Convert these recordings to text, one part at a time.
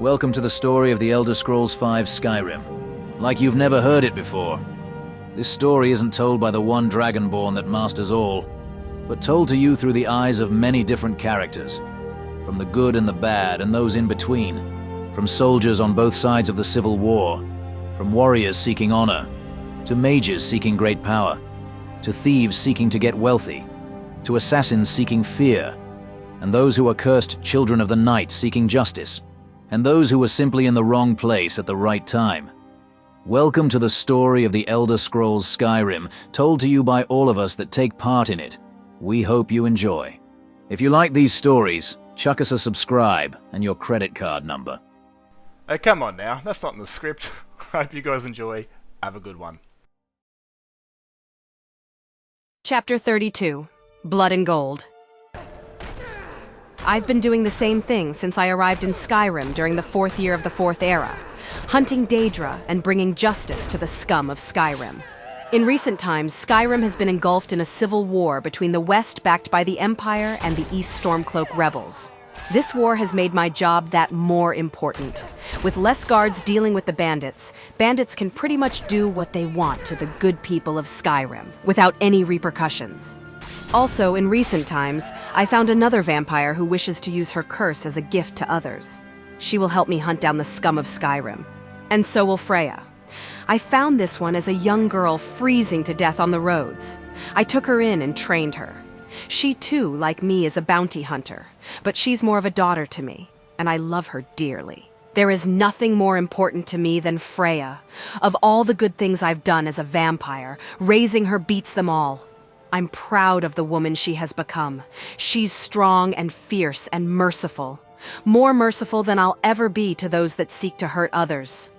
Welcome to the story of the Elder Scrolls V Skyrim. Like you've never heard it before. This story isn't told by the one Dragonborn that masters all, but told to you through the eyes of many different characters. From the good and the bad and those in between. From soldiers on both sides of the Civil War. From warriors seeking honor. To mages seeking great power. To thieves seeking to get wealthy. To assassins seeking fear. And those who are cursed children of the night seeking justice. And those who were simply in the wrong place at the right time. Welcome to the story of the Elder Scrolls Skyrim, told to you by all of us that take part in it. We hope you enjoy. If you like these stories, chuck us a subscribe and your credit card number. Oh, come on now, that's not in the script. Hope you guys enjoy. Have a good one. Chapter 32. Blood and Gold. I've been doing the same thing since I arrived in Skyrim during the 4th year of the 4th era, hunting Daedra and bringing justice to the scum of Skyrim. In recent times, Skyrim has been engulfed in a civil war between the West backed by the Empire and the East Stormcloak rebels. This war has made my job that more important. With less guards dealing with the bandits, bandits can pretty much do what they want to the good people of Skyrim, without any repercussions. Also, in recent times, I found another vampire who wishes to use her curse as a gift to others. She will help me hunt down the scum of Skyrim. And so will Freya. I found this one as a young girl freezing to death on the roads. I took her in and trained her. She too, like me, is a bounty hunter, but she's more of a daughter to me, and I love her dearly. There is nothing more important to me than Freya. Of all the good things I've done as a vampire, raising her beats them all. I'm proud of the woman she has become. She's strong and fierce and merciful. More merciful than I'll ever be to those that seek to hurt others.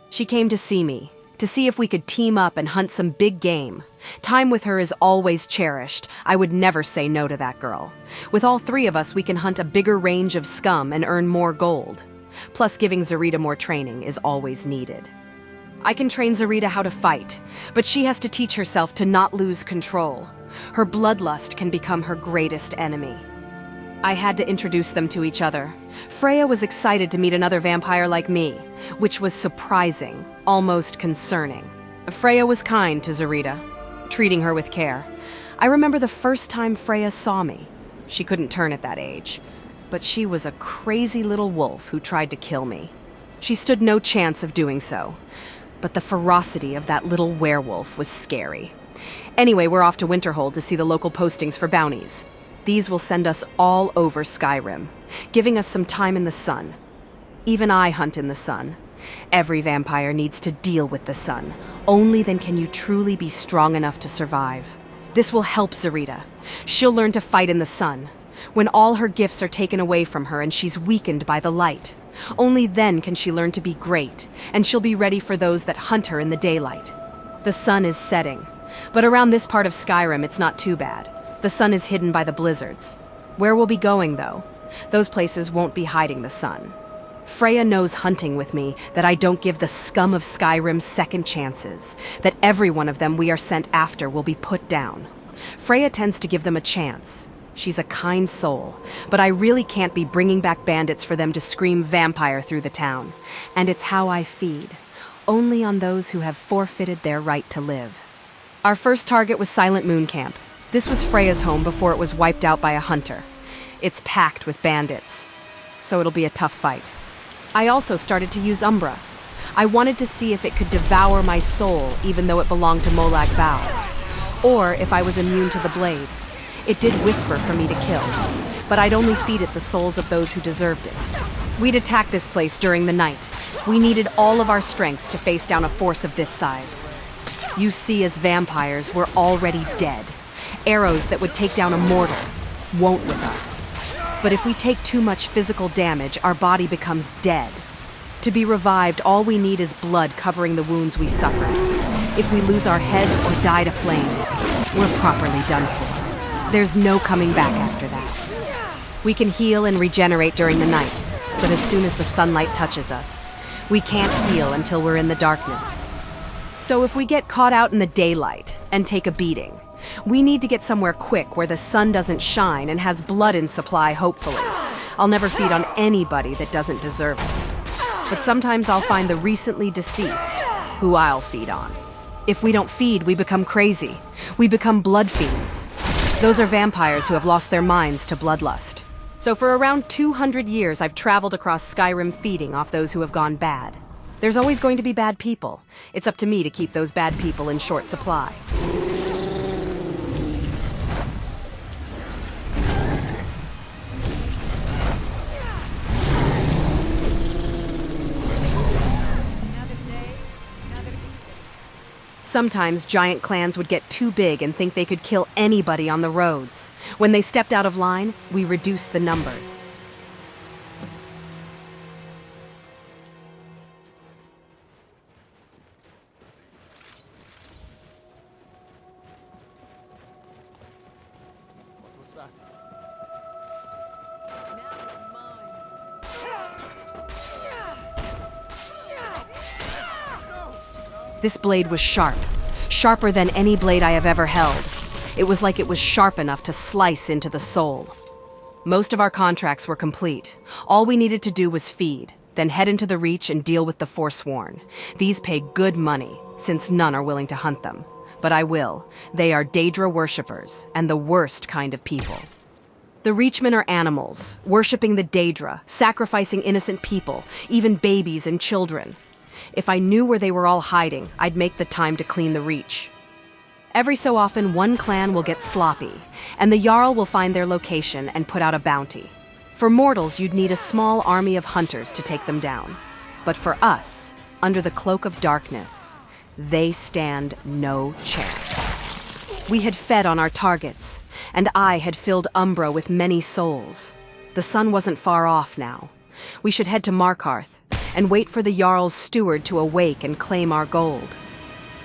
She came to see me, to see if we could team up and hunt some big game. Time with her is always cherished. I would never say no to that girl. With all three of us, we can hunt a bigger range of scum and earn more gold. Plus, giving Zarita more training is always needed. I can train Zarita how to fight, but she has to teach herself to not lose control. Her bloodlust can become her greatest enemy. I had to introduce them to each other. Freya was excited to meet another vampire like me, which was surprising, almost concerning. Freya was kind to Zarita, treating her with care. I remember the first time Freya saw me. She couldn't turn at that age, but she was a crazy little wolf who tried to kill me. She stood no chance of doing so. But the ferocity of that little werewolf was scary. Anyway, we're off to Winterhold to see the local postings for bounties. These will send us all over Skyrim, giving us some time in the sun. Even I hunt in the sun. Every vampire needs to deal with the sun. Only then can you truly be strong enough to survive. This will help Zarita. She'll learn to fight in the sun, when all her gifts are taken away from her and she's weakened by the light. Only then can she learn to be great, and she'll be ready for those that hunt her in the daylight. The sun is setting, but around this part of Skyrim it's not too bad. The sun is hidden by the blizzards. Where we'll be going, though, those places won't be hiding the sun. Freya knows hunting with me that I don't give the scum of Skyrim second chances, that every one of them we are sent after will be put down. Freya tends to give them a chance. She's a kind soul, but I really can't be bringing back bandits for them to scream vampire through the town. And it's how I feed, only on those who have forfeited their right to live. Our first target was Silent Moon Camp. This was Freya's home before it was wiped out by a hunter. It's packed with bandits, so it'll be a tough fight. I also started to use Umbra. I wanted to see if it could devour my soul, even though it belonged to Molag Val, or if I was immune to the blade. It did whisper for me to kill, but I'd only feed it the souls of those who deserved it. We'd attack this place during the night. We needed all of our strengths to face down a force of this size. You see, as vampires, we're already dead. Arrows that would take down a mortar won't with us. But if we take too much physical damage, our body becomes dead. To be revived, all we need is blood covering the wounds we suffered. If we lose our heads or die to flames, we're properly done for. There's no coming back after that. We can heal and regenerate during the night, but as soon as the sunlight touches us, we can't heal until we're in the darkness. So if we get caught out in the daylight and take a beating, we need to get somewhere quick where the sun doesn't shine and has blood in supply, hopefully. I'll never feed on anybody that doesn't deserve it. But sometimes I'll find the recently deceased, who I'll feed on. If we don't feed, we become crazy. We become blood fiends. Those are vampires who have lost their minds to bloodlust. So for around 200 years, I've traveled across Skyrim feeding off those who have gone bad. There's always going to be bad people. It's up to me to keep those bad people in short supply. Sometimes giant clans would get too big and think they could kill anybody on the roads. When they stepped out of line, we reduced the numbers. This blade was sharp, sharper than any blade I have ever held. It was like it was sharp enough to slice into the soul. Most of our contracts were complete. All we needed to do was feed, then head into the Reach and deal with the Forsworn. These pay good money, since none are willing to hunt them. But I will. They are Daedra worshippers, and the worst kind of people. The Reachmen are animals, worshipping the Daedra, sacrificing innocent people, even babies and children. If I knew where they were all hiding, I'd make the time to clean the Reach. Every so often, one clan will get sloppy, and the Jarl will find their location and put out a bounty. For mortals, you'd need a small army of hunters to take them down. But for us, under the cloak of darkness, they stand no chance. We had fed on our targets, and I had filled Umbra with many souls. The sun wasn't far off now. We should head to Markarth and wait for the Jarl's steward to awake and claim our gold.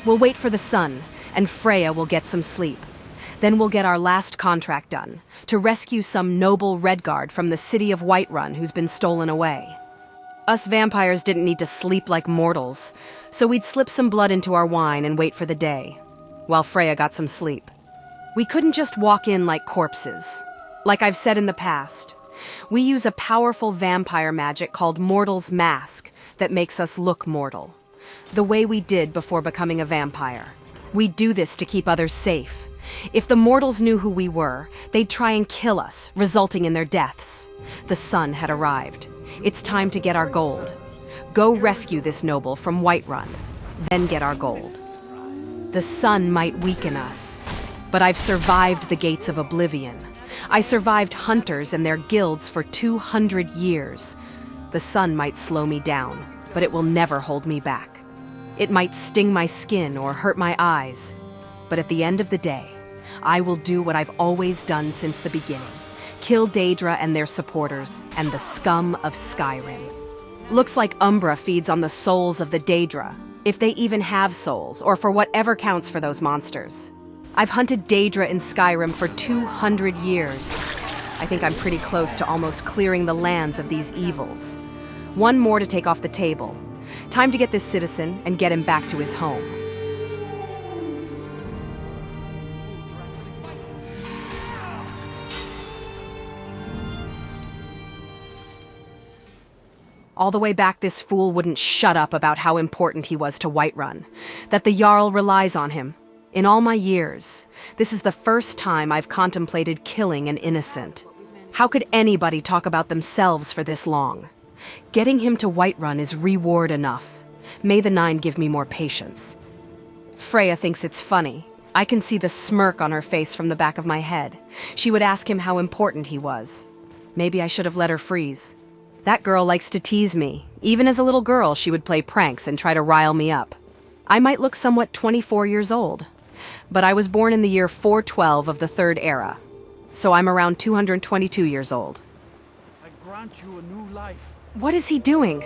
We'll wait for the sun, and Freya will get some sleep. Then we'll get our last contract done, to rescue some noble Redguard from the city of Whiterun who's been stolen away. Us vampires didn't need to sleep like mortals, so we'd slip some blood into our wine and wait for the day, while Freya got some sleep. We couldn't just walk in like corpses. Like I've said in the past, we use a powerful vampire magic called Mortal's Mask that makes us look mortal, the way we did before becoming a vampire. We do this to keep others safe. If the mortals knew who we were, they'd try and kill us, resulting in their deaths. The sun had arrived. It's time to get our gold. Go rescue this noble from Whiterun, then get our gold. The sun might weaken us, but I've survived the gates of oblivion. I survived hunters and their guilds for 200 years. The sun might slow me down, but it will never hold me back. It might sting my skin or hurt my eyes, but at the end of the day, I will do what I've always done since the beginning. Kill Daedra and their supporters, and the scum of Skyrim. Looks like Umbra feeds on the souls of the Daedra, if they even have souls, or for whatever counts for those monsters. I've hunted Daedra in Skyrim for 200 years. I think I'm pretty close to almost clearing the lands of these evils. One more to take off the table. Time to get this citizen and get him back to his home. All the way back, this fool wouldn't shut up about how important he was to Whiterun, that the Jarl relies on him. In all my years, this is the first time I've contemplated killing an innocent. How could anybody talk about themselves for this long? Getting him to Whiterun is reward enough. May the Nine give me more patience. Freya thinks it's funny. I can see the smirk on her face from the back of my head. She would ask him how important he was. Maybe I should have let her freeze. That girl likes to tease me. Even as a little girl, she would play pranks and try to rile me up. I might look somewhat 24 years old, but I was born in the year 412 of the Third Era, so I'm around 222 years old. I grant you a new life. What is he doing?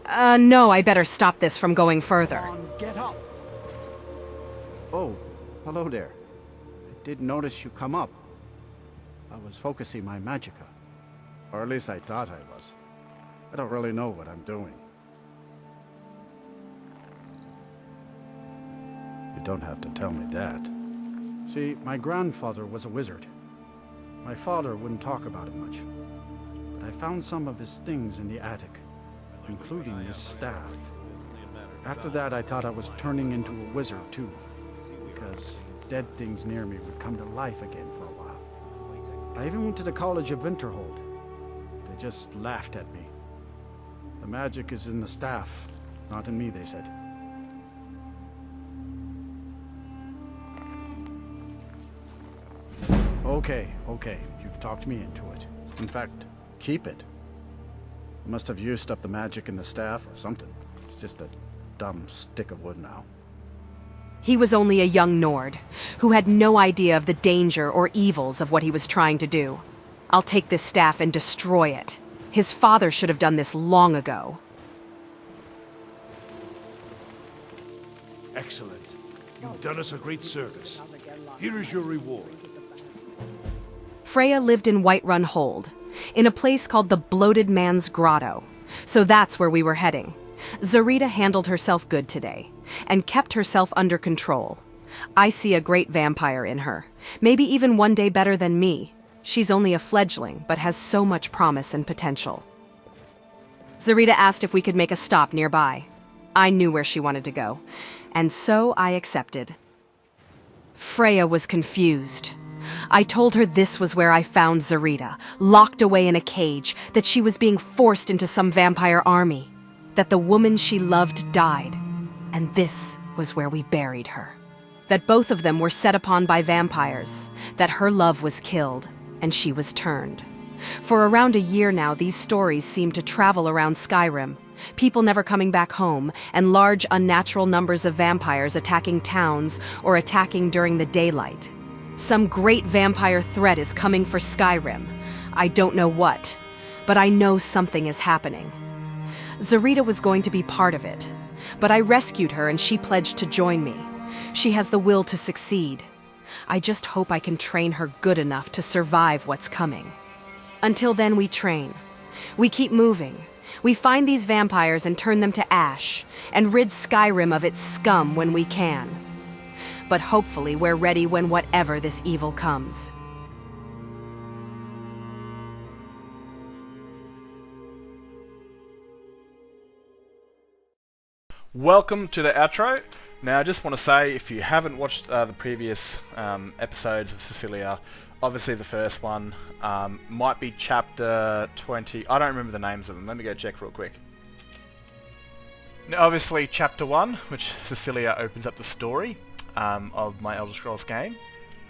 No, I better stop this from going further. On, get up. Oh, hello there. I did notice you come up. I was focusing my magicka. Or at least I thought I was. I don't really know what I'm doing. You don't have to tell me that. See, my grandfather was a wizard. My father wouldn't talk about it much, but I found some of his things in the attic, including this staff. After that, I thought I was turning into a wizard too, because dead things near me would come to life again for a while. I even went to the College of Winterhold. They just laughed at me. The magic is in the staff, not in me, they said. Okay, you've talked me into it. In fact, keep it. I must have used up the magic in the staff or something. It's just a dumb stick of wood now. He was only a young Nord, who had no idea of the danger or evils of what he was trying to do. I'll take this staff and destroy it. His father should have done this long ago. Excellent. You've done us a great service. Here is your reward. Freya lived in Whiterun Hold, in a place called the Bloated Man's Grotto. So that's where we were heading. Zarita handled herself good today, and kept herself under control. I see a great vampire in her, maybe even one day better than me. She's only a fledgling, but has so much promise and potential. Zarita asked if we could make a stop nearby. I knew where she wanted to go, and so I accepted. Freya was confused. I told her this was where I found Zarita, locked away in a cage, that she was being forced into some vampire army, that the woman she loved died, and this was where we buried her. That both of them were set upon by vampires, that her love was killed, and she was turned. For around a year now, these stories seem to travel around Skyrim, people never coming back home, and large unnatural numbers of vampires attacking towns or attacking during the daylight. Some great vampire threat is coming for Skyrim. I don't know what, but I know something is happening. Zarita was going to be part of it, but I rescued her and she pledged to join me. She has the will to succeed. I just hope I can train her good enough to survive what's coming. Until then, we train. We keep moving. We find these vampires and turn them to ash, and rid Skyrim of its scum when we can. But hopefully we're ready when whatever this evil comes. Welcome to the outro. Now I just want to say, if you haven't watched the previous episodes of Cecilia, obviously the first one might be chapter 20. I don't remember the names of them. Let me go check real quick. Now obviously chapter 1, which Cecilia opens up the story of my Elder Scrolls game.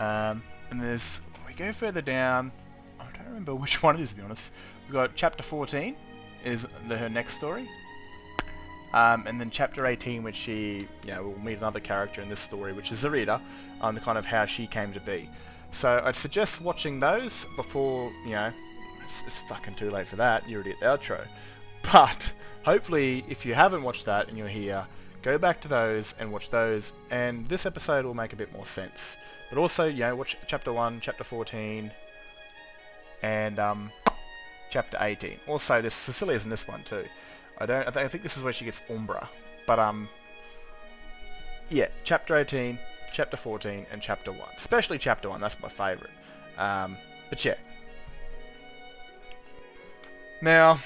And there's, we go further down, I don't remember which one it is, to be honest. We've got chapter 14 is her next story. And then chapter 18, which she, will meet another character in this story, which is Zarita, on the kind of how she came to be. So I'd suggest watching those before, it's fucking too late for that, you're already at the outro. But hopefully, if you haven't watched that and you're here, go back to those and watch those, and this episode will make a bit more sense. But also, watch chapter 1, chapter 14, and chapter 18. Also, this Cecilia's in this one too. I think this is where she gets Umbra. But yeah, chapter 18, chapter 14, and chapter 1. Especially chapter 1, that's my favourite. But yeah. Now,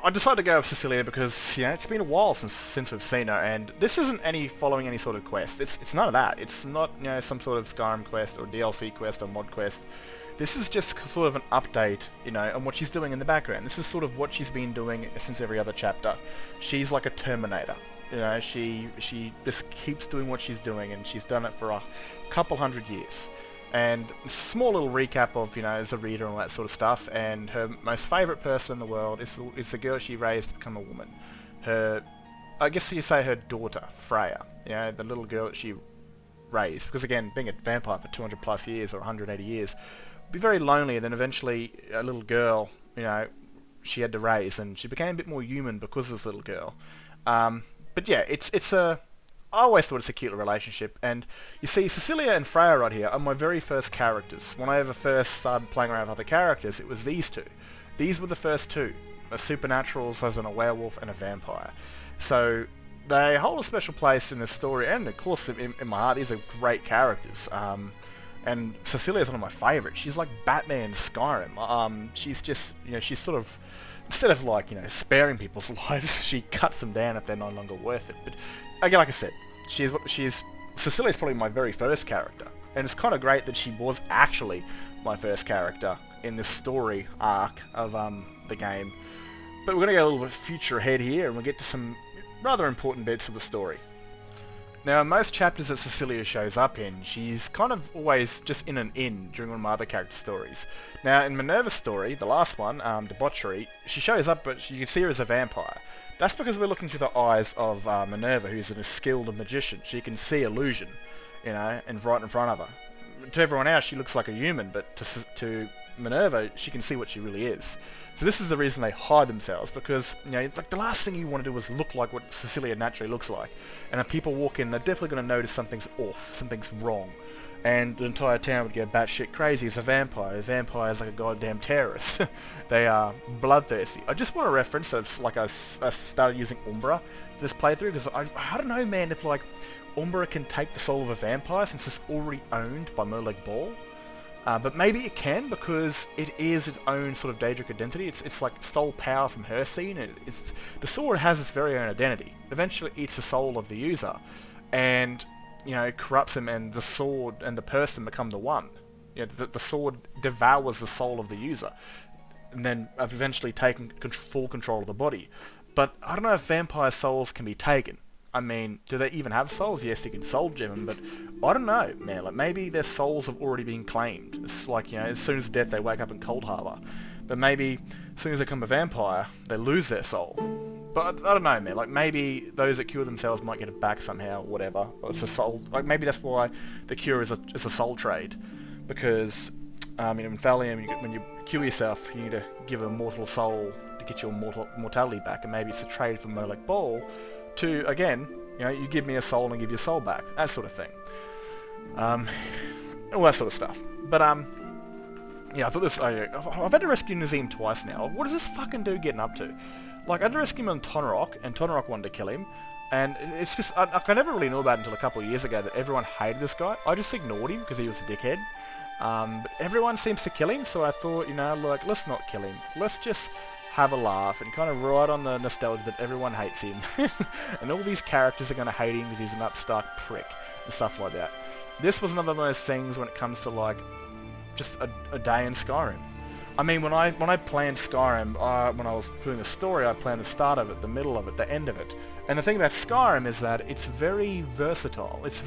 I decided to go with Cecilia because, it's been a while since we've seen her, and this isn't following any sort of quest. It's none of that. It's not, some sort of Skyrim quest or DLC quest or mod quest. This is just sort of an update, on what she's doing in the background. This is sort of what she's been doing since every other chapter. She's like a Terminator. She just keeps doing what she's doing, and she's done it for a couple hundred years. And a small little recap of, Zarita and all that sort of stuff, and her most favourite person in the world is the girl she raised to become a woman. I guess you say her daughter, Freya, the little girl that she raised. Because again, being a vampire for 200 plus years or 180 years, be very lonely, and then eventually a little girl, she had to raise, and she became a bit more human because of this little girl. But yeah, I always thought it's a cute little relationship, and you see, Cecilia and Freya right here are my very first characters. When I ever first started playing around with other characters, it was these two. These were the first two, a supernaturals as in a werewolf and a vampire. So they hold a special place in the story, and of course in my heart, these are great characters. And Cecilia's one of my favourites. She's like Batman in Skyrim. She's just, she's sort of, instead of like, sparing people's lives, she cuts them down if they're no longer worth it. But again, like I said, Cecilia's probably my very first character. And it's kind of great that she was actually my first character in this story arc of the game. But we're going to go a little bit future ahead here, and we'll get to some rather important bits of the story. Now, in most chapters that Cecilia shows up in, she's kind of always just in an inn during one of my other character stories. Now, in Minerva's story, the last one, Debauchery, she shows up, but you can see her as a vampire. That's because we're looking through the eyes of Minerva, who's a skilled magician. She can see illusion, and right in front of her. To everyone else, she looks like a human, but to Minerva, she can see what she really is. So this is the reason they hide themselves, because like the last thing you want to do is look like what Cecilia naturally looks like. And if people walk in, they're definitely going to notice something's off, something's wrong. And the entire town would go batshit crazy. It's a vampire. A vampire is like a goddamn terrorist. They are bloodthirsty. I just want to reference that, like I started using Umbra for this playthrough, because I don't know, man, if like Umbra can take the soul of a vampire since it's already owned by Molag Bal. But maybe it can, because it is its own sort of Daedric identity. It's like stole power from her scene. The sword has its very own identity. Eventually it eats the soul of the user, and it corrupts him, and the sword and the person become the one. The sword devours the soul of the user, and then eventually taking full control of the body. But I don't know if vampire souls can be taken. I mean, do they even have souls? Yes, you can soul gem them, but I don't know, man. Like, maybe their souls have already been claimed. It's like, as soon as death, they wake up in Cold Harbor. But maybe, as soon as they become a vampire, they lose their soul. But I don't know, man. Like, maybe those that cure themselves might get it back somehow, whatever. Or it's a soul. Like, maybe that's why the cure is a soul trade. Because, in Valium, when you cure yourself, you need to give a mortal soul to get your mortality back. And maybe it's a trade from Molag Bal to, again, you give me a soul and give your soul back. That sort of thing. All that sort of stuff. But, I thought this... I've had to rescue Nazim twice now. What is this fucking dude getting up to? Like, I had to rescue him on Tonarok, and Tonarok wanted to kill him. And it's just... I never really knew about it until a couple of years ago that everyone hated this guy. I just ignored him because he was a dickhead. But everyone seems to kill him, so I thought, like, let's not kill him. Let's just have a laugh and kind of ride on the nostalgia that everyone hates him. And all these characters are going to hate him because he's an upstart prick and stuff like that. This was another of those things when it comes to, like, just a day in Skyrim. I mean, when I planned Skyrim, when I was doing the story, I planned the start of it, the middle of it, the end of it. And the thing about Skyrim is that it's very versatile. It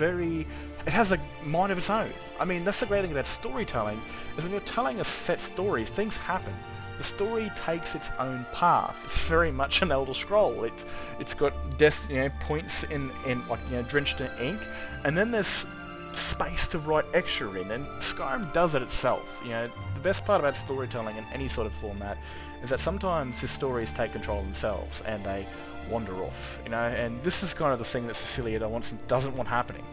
has a mind of its own. I mean, that's the great thing about storytelling, is when you're telling a set story, things happen. The story takes its own path. It's very much an Elder Scroll. It's got points in like drenched in ink, and then there's space to write extra in, and Skyrim does it itself. The best part about storytelling in any sort of format is that sometimes the stories take control of themselves and they wander off. And this is kind of the thing that Cecilia doesn't want happening.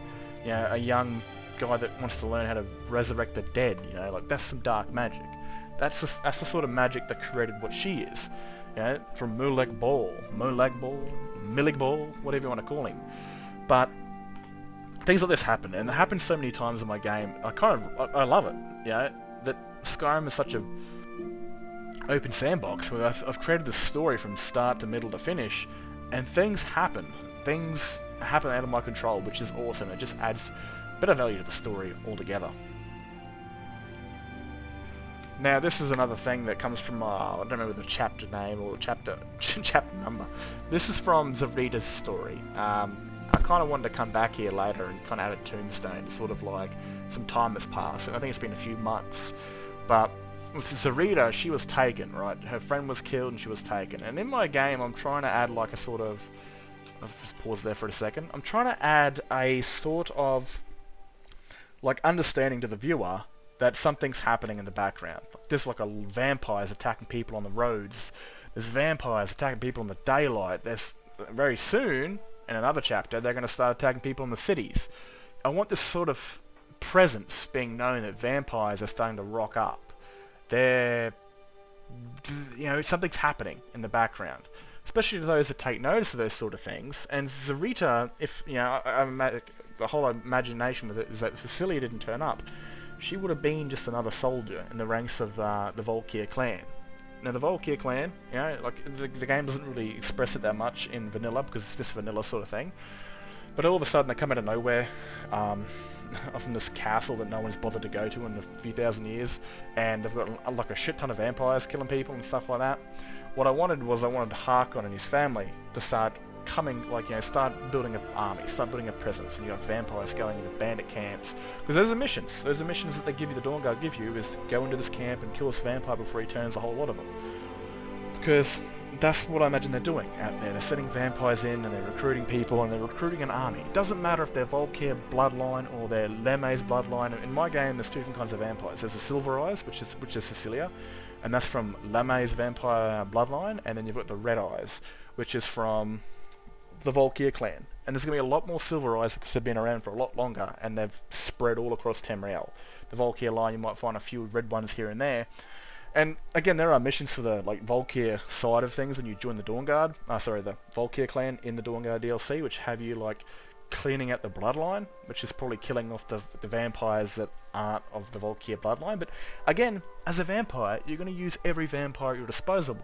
A young guy that wants to learn how to resurrect the dead. Like, that's some dark magic. That's the sort of magic that created what she is. From Molag Bal, Milig Bal, whatever you want to call him. But things like this happen, and it happens so many times in my game. I love it. That Skyrim is such a open sandbox where I've created this story from start to middle to finish, and things happen. Things happen out of my control, which is awesome. It just adds better value to the story altogether. Now, this is another thing that comes from, I don't remember the chapter name or chapter number. This is from Zarita's story. I kind of wanted to come back here later and kind of add a tombstone, sort of like some time has passed, and I think it's been a few months. But with Zarita, she was taken, right? Her friend was killed and she was taken. And in my game, I'm trying to add like a sort of... I'll just pause there for a second. I'm trying to add a sort of like understanding to the viewer that something's happening in the background. There's like vampires attacking people on the roads. There's vampires attacking people in the daylight. There's very soon, in another chapter, they're going to start attacking people in the cities. I want this sort of presence being known that vampires are starting to rock up. Something's happening in the background. Especially to those that take notice of those sort of things. And Zarita, the whole imagination with it is that Cecilia didn't turn up. she would have been just another soldier in the ranks of the Volkir clan. Now the Volkir clan, you know, like the game doesn't really express it that much in vanilla because it's just vanilla sort of thing. But all of a sudden they come out of nowhere, from this castle that no one's bothered to go to in a few thousand years, and they've got like a shit ton of vampires killing people and stuff like that. What I wanted Harkon and his family to start coming, like, you know, start building an army, start building a presence, and you got vampires going into bandit camps. Because those are missions that they give you, the Dawnguard give you, is go into this camp and kill this vampire before he turns a whole lot of them. Because that's what I imagine they're doing out there. They're sending vampires in and they're recruiting people and they're recruiting an army. It doesn't matter if they're Volkir bloodline or they're Lemme's bloodline. In my game there's two different kinds of vampires. There's the Silver Eyes, which is Cecilia, and that's from Lemme's vampire bloodline, and then you've got the Red Eyes, which is from the Volkir clan. And there's going to be a lot more Silver Eyes because they've been around for a lot longer and they've spread all across Tamriel. The Volkir line, you might find a few red ones here and there. And again, there are missions for the like Volkir side of things when you join the Dawnguard. The Volkir clan in the Dawnguard DLC, which have you like cleaning out the bloodline, which is probably killing off the vampires that aren't of the Volkir bloodline. But again, as a vampire, you're going to use every vampire at your disposal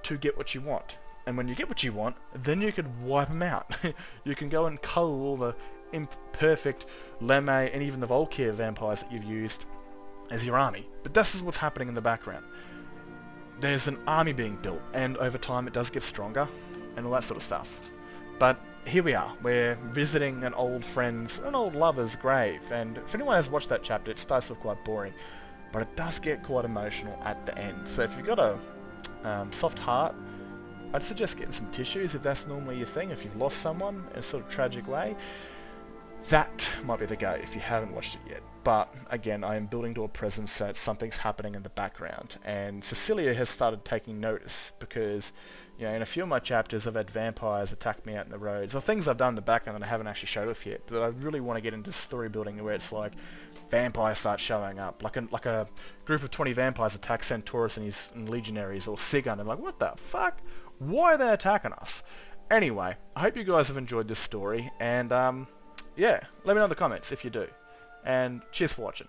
to get what you want. And when you get what you want, then you can wipe them out. You can go and cull all the imperfect Lemme and even the Volkir vampires that you've used as your army. But this is what's happening in the background. There's an army being built, and over time it does get stronger, and all that sort of stuff. But here we are, we're visiting an old friend's, an old lover's grave, and if anyone has watched that chapter, it starts off quite boring, but it does get quite emotional at the end. So if you've got a soft heart, I'd suggest getting some tissues if that's normally your thing. If you've lost someone in a sort of tragic way, that might be the go if you haven't watched it yet. But again, I am building to a presence that something's happening in the background, and Cecilia has started taking notice because, you know, in a few of my chapters I've had vampires attack me out in the roads, or things I've done in the background that I haven't actually showed off yet. But I really want to get into story building where it's like vampires start showing up, like a group of 20 vampires attack Senturos and his legionaries or Sigund, and like, what the fuck? Why are they attacking us? Anyway, I hope you guys have enjoyed this story, and yeah, let me know in the comments if you do. And cheers for watching.